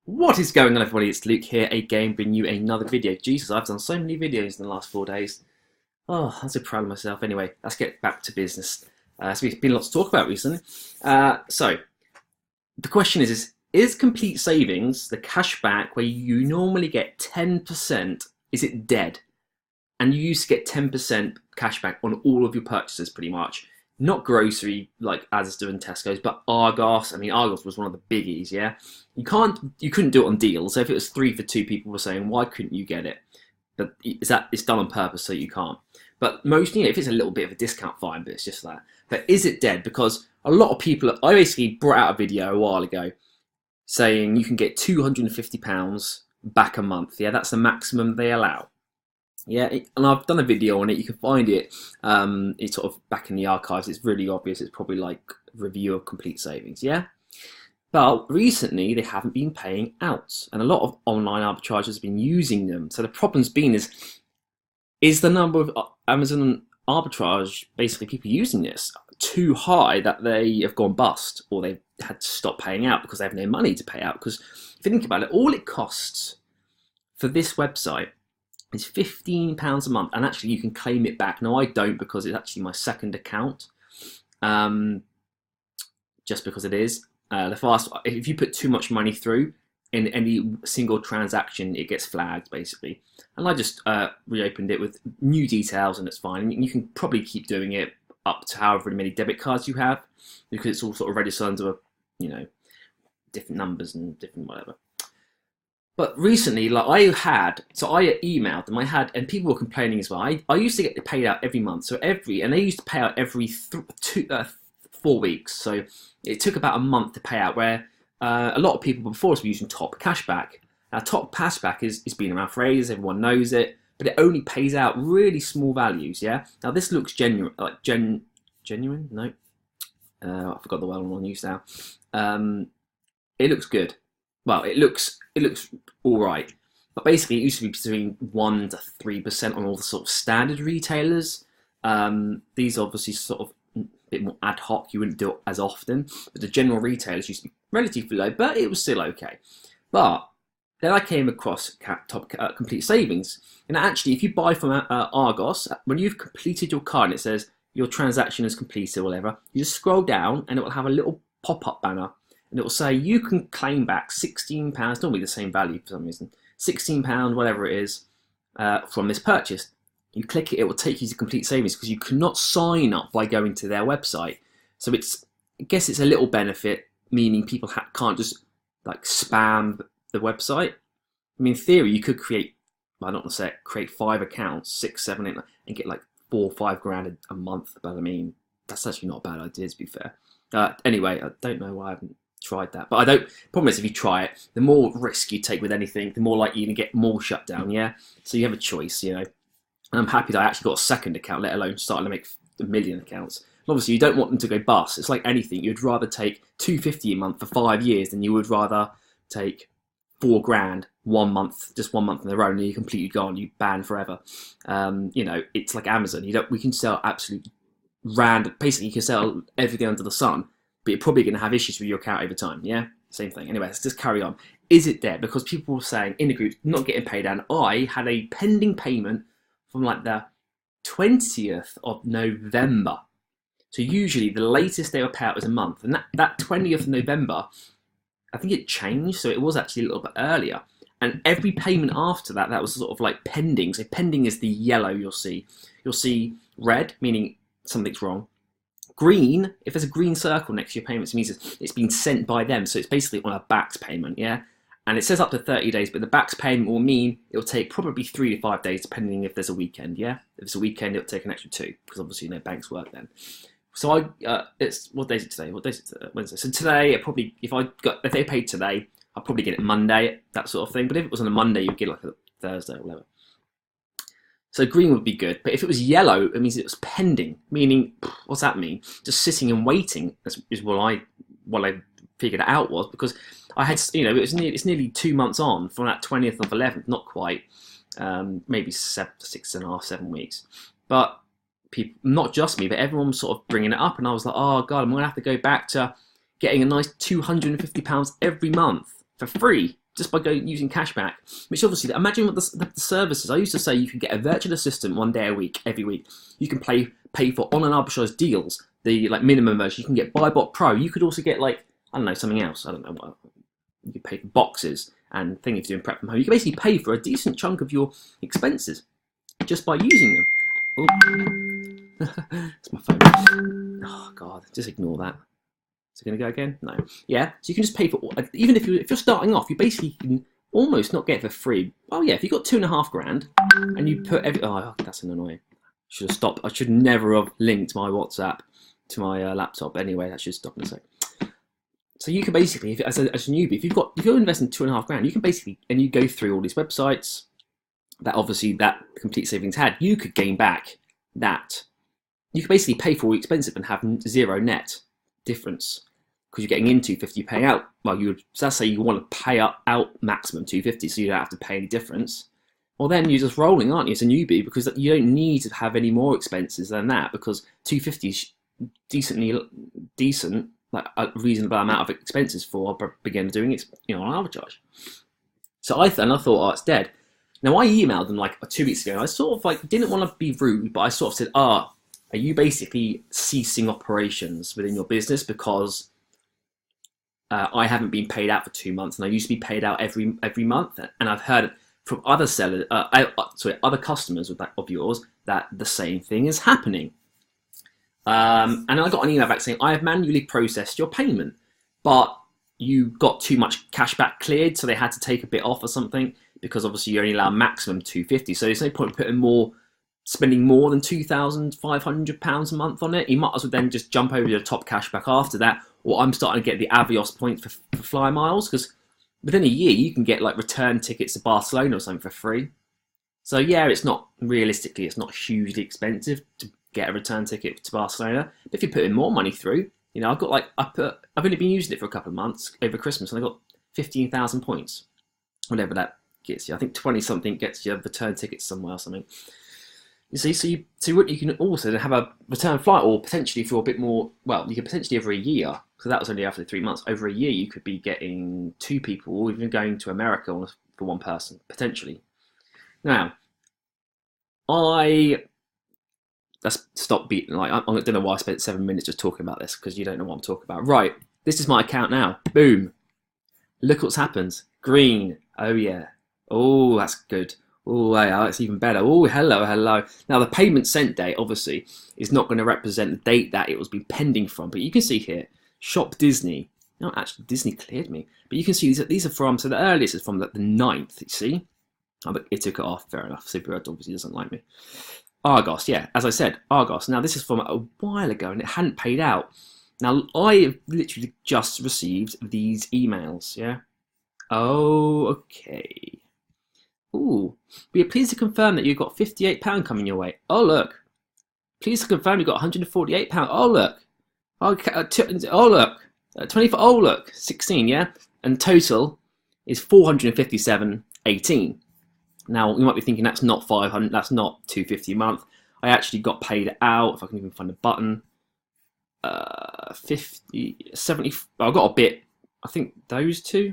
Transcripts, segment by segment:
What is going on, everybody? It's Luke here again, bringing you another video. Jesus, I've done so many videos in the last 4 days. Oh, I'm so proud of myself. Anyway, let's get back to business. So we've been lots to talk about recently. So the question is complete savings, the cashback where you normally get 10%, is it dead? And you used to get 10% cashback on all of your purchases pretty much. Not grocery like Asda and Tesco's, but Argos. I mean, Argos was one of the biggies, yeah? You couldn't do it on deals. So if it was 3 for 2, people were saying, why couldn't you get it? But it's done on purpose, so you can't. But most, if it's a little bit of a discount, fine, but it's just that. But is it dead? Because a lot of people, I basically brought out a video a while ago saying you can get £250 back a month. Yeah, that's the maximum they allow. Yeah, and I've done a video on it. You can find it. It's sort of back in the archives. It's really obvious. It's probably like review of complete savings. Yeah, but recently they haven't been paying out, and a lot of online arbitrageurs have been using them. So the problem's been is the number of Amazon arbitrage, basically people using this, too high that they have gone bust, or they've had to stop paying out because they have no money to pay out. Because if you think about it, all it costs for this website is £15 a month, and actually you can claim it back. Now I don't, because it's actually my second account, just because it is. If you put too much money through in any single transaction, it gets flagged basically. And I just reopened it with new details, and it's fine. And you can probably keep doing it up to however many debit cards you have, because it's all sort of registered under, different numbers and different whatever. But recently, like I emailed them, and people were complaining as well. I used to get paid out every month, and they used to pay out every 4 weeks. So it took about a month to pay out, where a lot of people before us were using Top Cashback. Now, Top Cashback is been around for ages, everyone knows it, but it only pays out really small values, yeah? Now, this looks genuine, genuine? No. I forgot the word I'm on use now. It looks good. Well, it looks all right, but basically it used to be between 1 to 3% on all the sort of standard retailers. These are obviously sort of a bit more ad hoc. You wouldn't do it as often, but the general retailers used to be relatively low, but it was still okay. But then I came across Top Complete Savings, and actually, if you buy from Argos, when you've completed your card and it says your transaction is completed or whatever, you just scroll down and it will have a little pop-up banner. And it will say you can claim back £16, normally the same value for some reason, £16, whatever it is, from this purchase. You click it, it will take you to Complete Savings, because you cannot sign up by going to their website. So I guess it's a little benefit, meaning people can't just like spam the website. I mean, in theory, you could create 5 accounts, 6, 7, 8, and get like 4 or 5 grand a month. But I mean, that's actually not a bad idea, to be fair. Anyway, I don't know why I haven't tried that, but problem is, if you try it, the more risk you take with anything, the more likely you're gonna get more shut down. Yeah, so you have a choice, and I'm happy that I actually got a second account, let alone starting to make a million accounts. And obviously you don't want them to go bust. It's like anything, you'd rather take $250 a month for 5 years than you would rather take 4 grand 1 month, just 1 month in a row, and you're completely gone, you banned forever. It's like Amazon. We can sell absolute random, basically you can sell everything under the sun, but you're probably going to have issues with your account over time, yeah? Same thing. Anyway, let's just carry on. Is it dead? Because people were saying in the group, not getting paid out. I had a pending payment from like the 20th of November. So usually the latest they would pay out is a month. And that 20th of November, I think it changed. So it was actually a little bit earlier. And every payment after that, that was sort of like pending. So pending is the yellow you'll see. You'll see red, meaning something's wrong. Green, if there's a green circle next to your payments, it means it's been sent by them. So it's basically on a BACS payment, yeah? And it says up to 30 days, but the BACS payment will mean it'll take probably 3 to 5 days, depending if there's a weekend, yeah? If it's a weekend, it'll take an extra 2, because obviously banks work then. So what day is it today? What day is it? Wednesday. So today, if they paid today, I'll probably get it Monday, that sort of thing. But if it was on a Monday, you'd get like a Thursday or whatever. So green would be good, but if it was yellow, it means it was pending. Meaning, what's that mean? Just sitting and waiting is what I figured it out was, because I had, it's nearly 2 months on from that 20th of 11th, not quite, maybe 6.5, 7 weeks. But people, not just me, but everyone was sort of bringing it up, and I was like, oh God, I'm gonna have to go back to getting a nice £250 every month for free. just by going using Cashback, which obviously, imagine what the services. I used to say you can get a virtual assistant 1 day a week, every week. You can pay for online arbitrage deals, the like minimum version. You can get BuyBot Pro. You could also get like, I don't know, something else. I don't know what. You could pay for boxes and thing if you're doing prep from home. You can basically pay for a decent chunk of your expenses just by using them. Oh. It's my phone. Oh God, just ignore that. Is it going to go again? No. Yeah, so you can just pay for, even if you're starting off, you basically can almost not get it for free. Oh yeah, if you've got $2.5 grand and you put oh, that's an annoying. Should have stopped. I should never have linked my WhatsApp to my laptop. Anyway, that should stop in a sec. So you can basically, as a newbie, if you're investing $2.5 grand, you can basically, and you go through all these websites that obviously that Complete Savings had, you could gain back that. You could basically pay for all expensive and have zero net difference because you're getting in 250, paying out. Well, so let's say you want to pay out maximum 250, so you don't have to pay any difference. Well, then you're just rolling, aren't you, as a newbie, because you don't need to have any more expenses than that because 250 is decent, like a reasonable amount of expenses for a beginner doing it, on arbitrage. So I thought, oh, it's dead. Now I emailed them like 2 weeks ago. And I sort of like didn't want to be rude, but I sort of said, are you basically ceasing operations within your business because I haven't been paid out for 2 months, and I used to be paid out every month, and I've heard from other sellers, other customers of yours that the same thing is happening. And I got an email back saying I have manually processed your payment, but you got too much cashback cleared, so they had to take a bit off or something because obviously you only allow maximum 250. So there's no point putting spending more than £2,500 a month on it. You might as well then just jump over to the top cashback after that. Or I'm starting to get the Avios points for fly miles because within a year you can get like return tickets to Barcelona or something for free. So yeah, it's not hugely expensive to get a return ticket to Barcelona. But if you put in more money through, I've only been using it for a couple of months over Christmas, and I got 15,000 points, whatever that gets you. I think 20 something gets you a return ticket somewhere or something. You see, so you can also have a return flight, or potentially for a bit more. Well, you could potentially over a year. So that was only after 3 months. Over a year, you could be getting 2 people, or even going to America for 1 person potentially. Now, let's stop beating. Like I don't know why I spent 7 minutes just talking about this because you don't know what I'm talking about. Right, this is my account now. Boom. Look what's happened. Green. Oh yeah. Oh, that's good. Oh, yeah, that's even better. Oh, hello. Now, the payment sent date, obviously, is not going to represent the date that it was been pending from. But you can see here, Shop Disney. No, actually, Disney cleared me. But you can see these are from, so the earliest is from the 9th, you see? Oh, but it took it off, fair enough. Superbird obviously doesn't like me. Argos, yeah, as I said, Argos. Now, this is from a while ago, and it hadn't paid out. Now, I have literally just received these emails, yeah? Oh, okay. Ooh, we are pleased to confirm that you've got £58 coming your way. Oh, look. Pleased to confirm you've got £148. Oh, look. Oh, look. 24. Oh, look. 16, yeah? And total is 457.18. Now, you might be thinking that's not 500, that's not 250 a month. I actually got paid out, if I can even find the button, 50, 70. I got a bit, I think those two.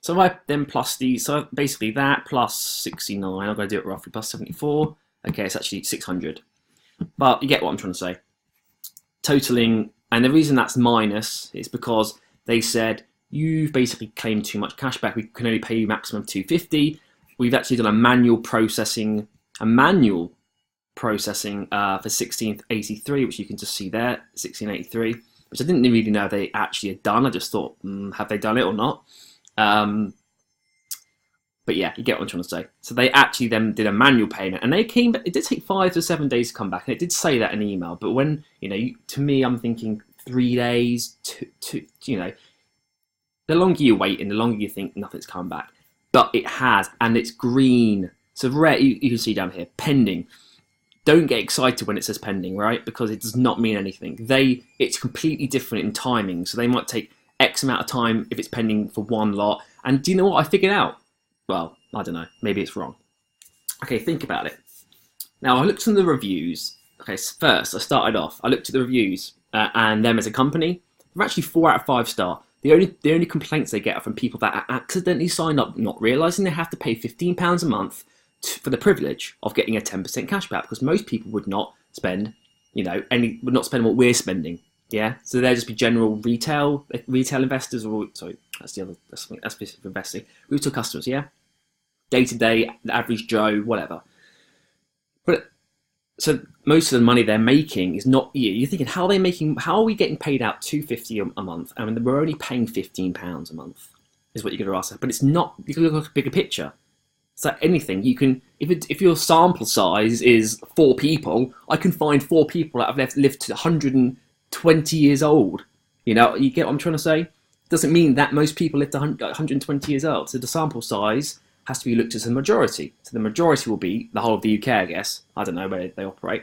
So I then plus so basically that plus 69, I'm going to do it roughly, plus 74. Okay, it's actually 600. But you get what I'm trying to say. Totaling, and the reason that's minus is because they said, you've basically claimed too much cash back. We can only pay you maximum 250. We've actually done a manual processing for 1683, which you can just see there, 1683, which I didn't really know they actually had done. I just thought, have they done it or not? But yeah, you get what I'm trying to say. So they actually then did a manual payment, and it did take 5 to 7 days to come back, and it did say that in the email. But when, to me, I'm thinking 3 days, the longer you wait and the longer you think nothing's come back. But it has, and it's green. So red, you can see down here, pending. Don't get excited when it says pending, right? Because it does not mean anything. It's completely different in timing. So they might take X amount of time if it's pending for one lot. And do you know what I figured out? Well, I don't know. Maybe it's wrong. Okay, think about it. Now, I looked at the reviews. Okay, so first, I looked at the reviews and them as a company. They're actually 4 out of 5 star. The only complaints they get are from people that accidentally sign up, not realising they have to pay £15 a month for the privilege of getting a 10% cashback, because most people would not spend, would not spend what we're spending. Yeah, so they'll just be general retail investors, or sorry, that's business investing, retail customers. Yeah, day to day, the average Joe, whatever. But so most of the money they're making is not. You're thinking, how are we getting paid out £250 a month? I mean, we're only paying £15 a month, is what you're going to ask. But it's not. You can look at a bigger picture. It's like anything. You can, if your sample size is 4 people, I can find 4 people that have lived to 120 years old. You get what I'm trying to say? Doesn't mean that most people live to 120 years old. So the sample size has to be looked at as a majority. So the majority will be the whole of the UK, I guess. I don't know where they operate.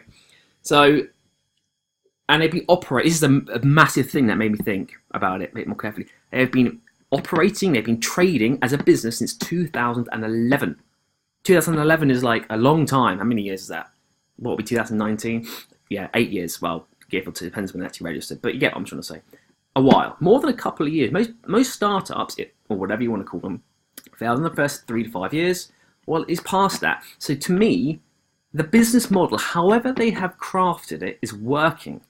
So, and they've been operating. This is a massive thing that made me think about it a bit more carefully. They have been operating, they've been trading as a business since 2011. 2011 is like a long time. How many years is that? What will be 2019? Yeah, 8 years. Well, give or take, depends when they actually registered. But you get what I'm trying to say. A while. More than a couple of years. Most startups, or whatever you want to call them, fail in the first 3 to 5 years. Well, it's past that. So to me, the business model, however they have crafted it, is working.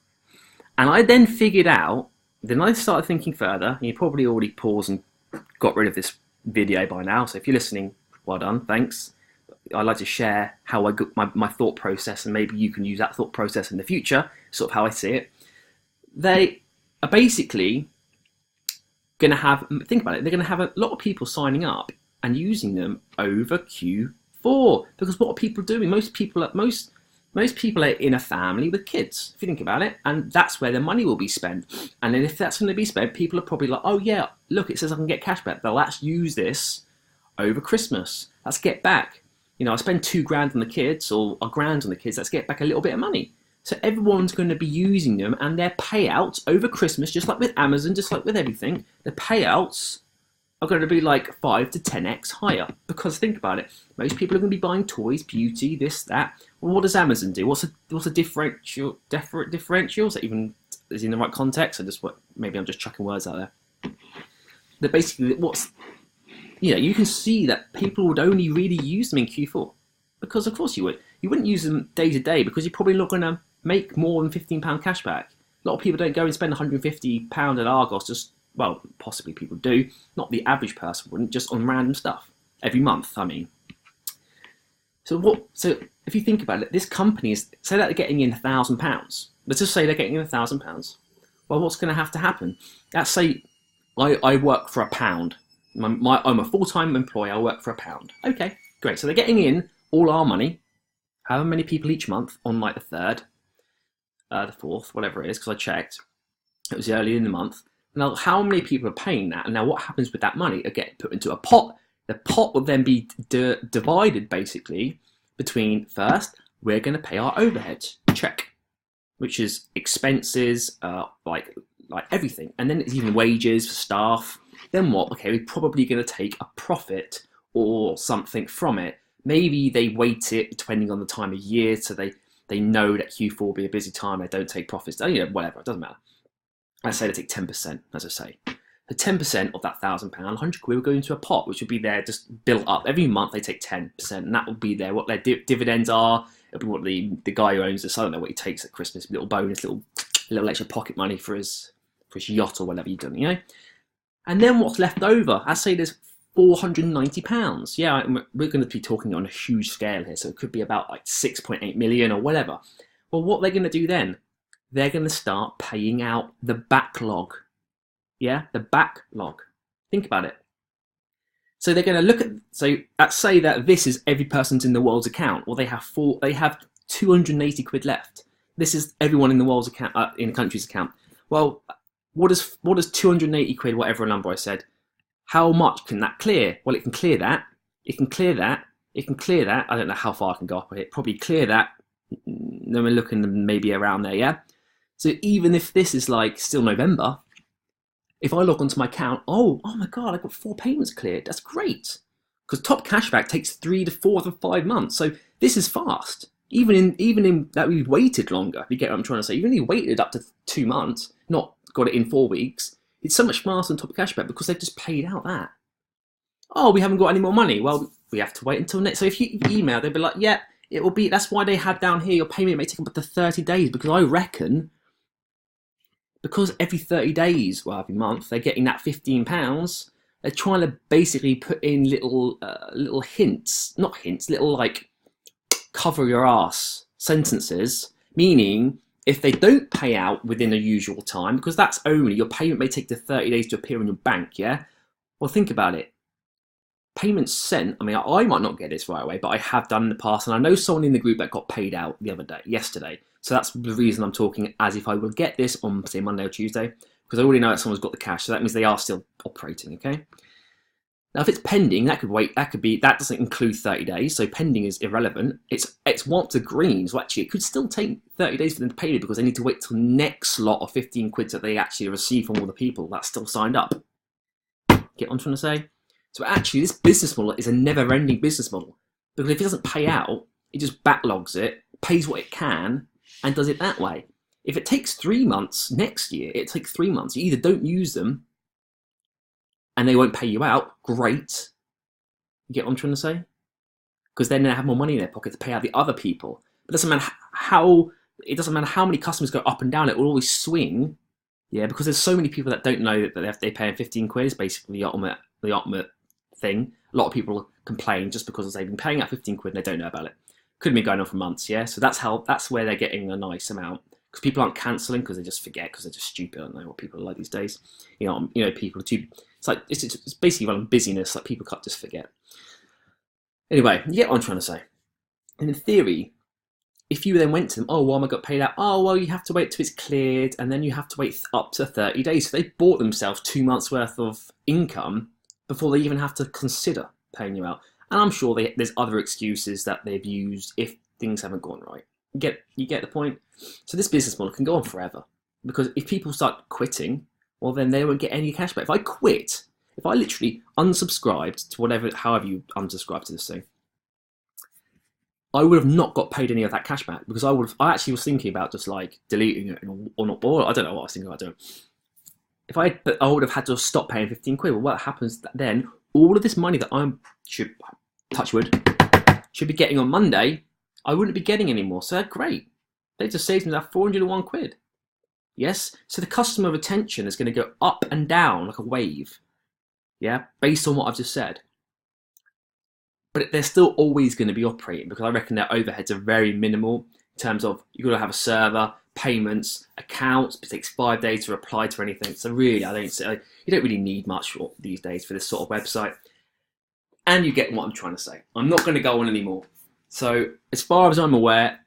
And I then figured out, then I started thinking further, and you probably already paused and got rid of this video by now. So if you're listening, well done, thanks. I like to share how I got my thought process, and maybe you can use that thought process in the future, sort of how I see it. They are basically going to have, think about it, they're going to have a lot of people signing up and using them over Q4. Because what are people doing? Most people are in a family with kids, if you think about it, and that's where their money will be spent. And then if that's going to be spent, people are probably like, oh yeah, look, it says I can get cash back. Let's use this over Christmas. Let's get back. I spend $2,000 on the kids, or $1,000 on the kids. Let's get back a little bit of money. So everyone's going to be using them, and their payouts over Christmas, just like with Amazon, just like with everything, the payouts are going to be like 5 to 10x higher. Because think about it, most people are going to be buying toys, beauty, this, that. Well, what does Amazon do? What's a differential? Is that even is in the right context? Maybe I'm just chucking words out there. That basically you can see that people would only really use them in Q4, because of course you would. You wouldn't use them day to day because you're probably not going to make more than £15 cash back. A lot of people don't go and spend £150 at Argos, possibly people do. Not the average person wouldn't, just on random stuff every month, I mean. So if you think about it, this company is, say that they're getting in £1,000. Let's just say they're getting in £1,000. Well, what's going to have to happen? Let's say I work for £1. I'm a full-time employee, I work for £1. Okay, great. So they're getting in all our money, however many people each month, on like the 3rd, the 4th, whatever it is, because I checked. It was early in the month. Now, how many people are paying that? And now what happens with that money? It gets put into a pot. The pot will then be divided, basically, between, first, we're going to pay our overheads, check, which is expenses, like everything. And then it's even wages for staff. Then what? Okay, we're probably going to take a profit or something from it. Maybe they weight it depending on the time of year, so they know that Q4 will be a busy time. They don't take profits. Whatever, it doesn't matter. I say they take 10%, as I say. So 10% of that £1,000, 100 quid will go into a pot, which will be there just built up. Every month they take 10%, and that will be there. What their dividends are, it'll be what the guy who owns this, I don't know what he takes at Christmas, little bonus, little extra pocket money for his yacht or whatever you've done, And then what's left over? I say there's £490. Yeah, we're going to be talking on a huge scale here, so it could be about like 6.8 million or whatever. Well, what they're going to do then? They're going to start paying out the backlog. Yeah, the backlog. Think about it. So they're going to look at. So let's say that this is every person's in the world's account. Well, they have 280 quid left. This is everyone in the world's account, in the country's account. Well, what does 280 quid, whatever number I said, how much can that clear? Well, it can clear that. It can clear that. It can clear that. I don't know how far I can go up with it. Probably clear that. Then we're looking maybe around there, yeah? So even if this is like still November, if I log onto my account, oh my God, I've got 4 payments cleared. That's great. Because top cashback takes 3 to 4 to 5 months. So this is fast. Even in that we've waited longer, if you get what I'm trying to say. Even if you waited up to 2 months, not got it in 4 weeks, It's so much faster than top cashback because they've just paid out that. Oh, we haven't got any more money. Well, we have to wait until next. So if you email, they'll be like, yeah, it will be. That's why they had down here your payment may take up to 30 days because I reckon because every 30 days, well, every month, they're getting that £15. They're trying to basically put in little hints, not hints, little like cover your ass sentences, meaning if they don't pay out within the usual time, because that's only, your payment may take to 30 days to appear in your bank, yeah? Well, think about it. Payments sent, I mean, I might not get this right away, but I have done in the past, and I know someone in the group that got paid out yesterday. So that's the reason I'm talking as if I will get this on, say, Monday or Tuesday, because I already know that someone's got the cash, so that means they are still operating, okay? Now, if it's pending, that could wait. That doesn't include 30 days, so pending is irrelevant. It's once a green, so actually it could still take 30 days for them to pay it because they need to wait till next lot of 15 quid that they actually receive from all the people that's still signed up. Get what I'm trying to say? So actually, this business model is a never-ending business model because if it doesn't pay out, it just backlogs it, pays what it can, and does it that way. If it takes 3 months next year, it takes 3 months. You either don't use them and they won't pay you out, great. You get what I'm trying to say? Because then they have more money in their pocket to pay out the other people. But it doesn't matter how many customers go up and down, it will always swing. Yeah, because there's so many people that don't know that they're paying 15 quid is basically the ultimate thing. A lot of people complain just because they've been paying out 15 quid and they don't know about it. Could have been going on for months, yeah? So that's where they're getting a nice amount. Because people aren't cancelling because they just forget because they're just stupid. I don't know what people are like these days. People are too. It's basically run on busyness. Like people can't just forget. Anyway, you get what I'm trying to say. And in theory, if you then went to them, oh, well, I got paid out. Oh, well, you have to wait till it's cleared, and then you have to wait up to 30 days. So they bought themselves 2 months worth of income before they even have to consider paying you out. And I'm sure there's other excuses that they've used if things haven't gone right. You get the point? So this business model can go on forever because if people start quitting, well, then they won't get any cash back. If I quit, if I literally unsubscribed to however you unsubscribe to this thing, I would have not got paid any of that cash back because I actually was thinking about just like deleting it or not, or I don't know what I was thinking about doing. But I would have had to stop paying 15 quid. Well, what happens then? All of this money that should be getting on Monday, I wouldn't be getting anymore. So great. They just saved me that 401 quid. Yes? So the customer retention is going to go up and down like a wave. Yeah? Based on what I've just said. But they're still always going to be operating because I reckon their overheads are very minimal in terms of you've got to have a server, payments, accounts. It takes 5 days to reply to anything. So really, you don't really need much these days for this sort of website. And you get what I'm trying to say. I'm not going to go on anymore. So as far as I'm aware,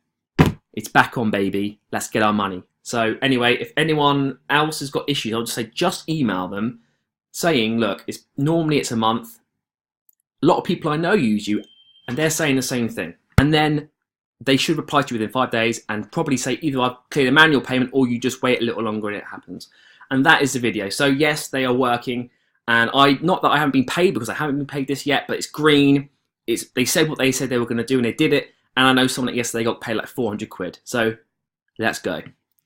it's back on, baby. Let's get our money. So anyway, if anyone else has got issues, I'll just say just email them saying, look, normally it's a month. A lot of people I know use you and they're saying the same thing. And then they should reply to you within 5 days and probably say either I've cleared a manual payment or you just wait a little longer and it happens. And that is the video. So yes, they are working. And not that I haven't been paid because I haven't been paid this yet, but it's green. They said what they said they were going to do and they did it. And I know someone that yesterday got paid like 400 quid. So let's go.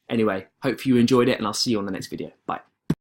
Anyway, hope you enjoyed it and I'll see you on the next video. Bye.